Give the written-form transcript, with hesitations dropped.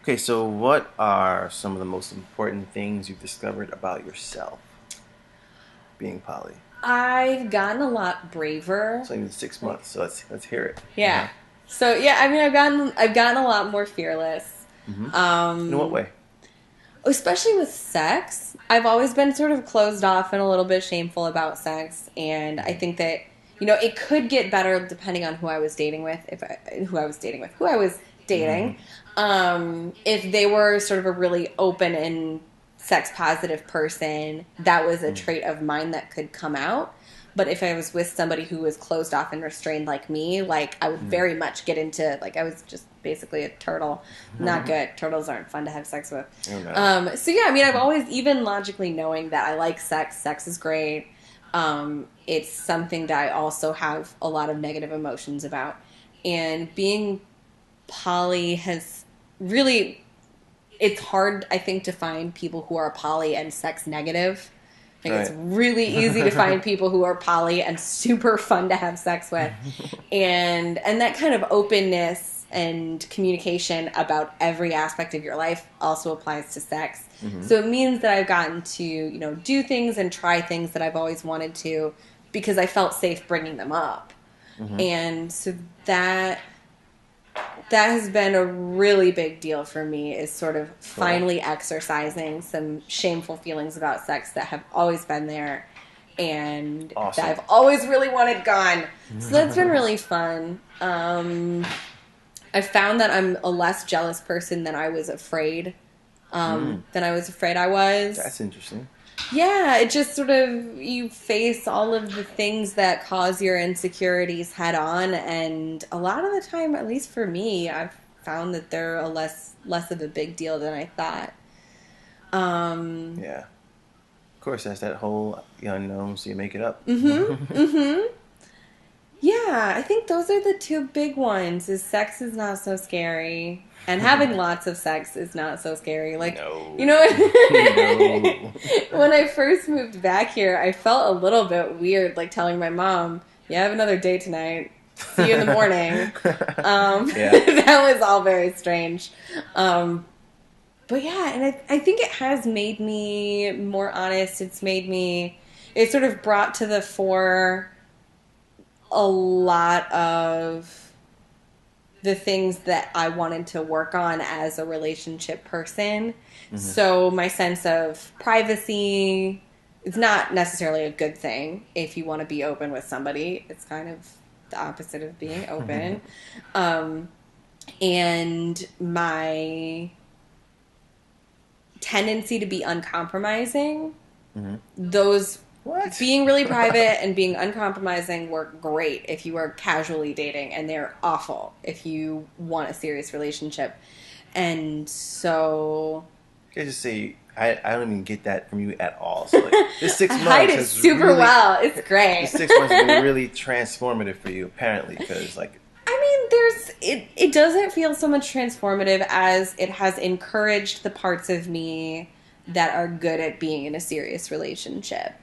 Okay, so what are some of the most important things you've discovered about yourself being poly? I've gotten a lot braver. It's only been six Like, months, so let's hear it. yeah. So yeah, I mean, I've gotten a lot more fearless. Mm-hmm. In what Um, way? Especially with sex. I've always been sort of closed off and a little bit shameful about sex, and I think that it could get better depending on who I was dating with. Who I was dating. Mm-hmm. If they were sort of a really open and sex positive person, that was a trait of mine that could come out. But if I was with somebody who was closed off and restrained like me, like I would very much get into like I was just basically a turtle. Not Mm-hmm. good. Turtles aren't fun to have sex with. Oh no. So yeah, I mean, I've always even logically knowing that I like sex. Sex is great. It's something that I also have a lot of negative emotions about, and being poly has really it's hard, I think, to find people who are poly and sex negative. I think it's Right. really easy to find people who are poly and super fun to have sex with. And that kind of openness and communication about every aspect of your life also applies to sex. Mm-hmm. So it means that I've gotten to, do things and try things that I've always wanted to because I felt safe bringing them up. Mm-hmm. And so that has been a really big deal for me is sort of Cool. finally exercising some shameful feelings about sex that have always been there and that Awesome. I've always really wanted gone. So that's been really fun. I found that I'm a less jealous person than I was afraid I was. That's interesting. Yeah, it just sort of you face all of the things that cause your insecurities head on, and a lot of the time, at least for me, I've found that they're a less of a big deal than I thought. Um, Yeah. Of course, that's that whole the unknown, so you make it up. mm-hmm, mm-hmm. Yeah, I think those are the two big ones. Is sex is not so scary, and having lots of sex is not so scary. Like, No. you know, No. when I first moved back here, I felt a little bit weird, like telling my mom, "Yeah, I have another date tonight. See you in the morning." Yeah. That was all very strange. But yeah, and I think it has made me more honest. It sort of brought to the fore a lot of the things that I wanted to work on as a relationship person. Mm-hmm. So my sense of privacy is not necessarily a good thing if you want to be open with somebody. It's kind of the opposite of being open. And my tendency to be uncompromising, Mm-hmm. those What? being really private and being uncompromising work great if you are casually dating, and they're awful if you want a serious relationship. And so Can I just say I don't even get that from you at all. So like this six I months hide it has super really well. It's great. this 6 months has been really transformative for you, apparently, because like I mean, it doesn't feel so much transformative as it has encouraged the parts of me that are good at being in a serious relationship.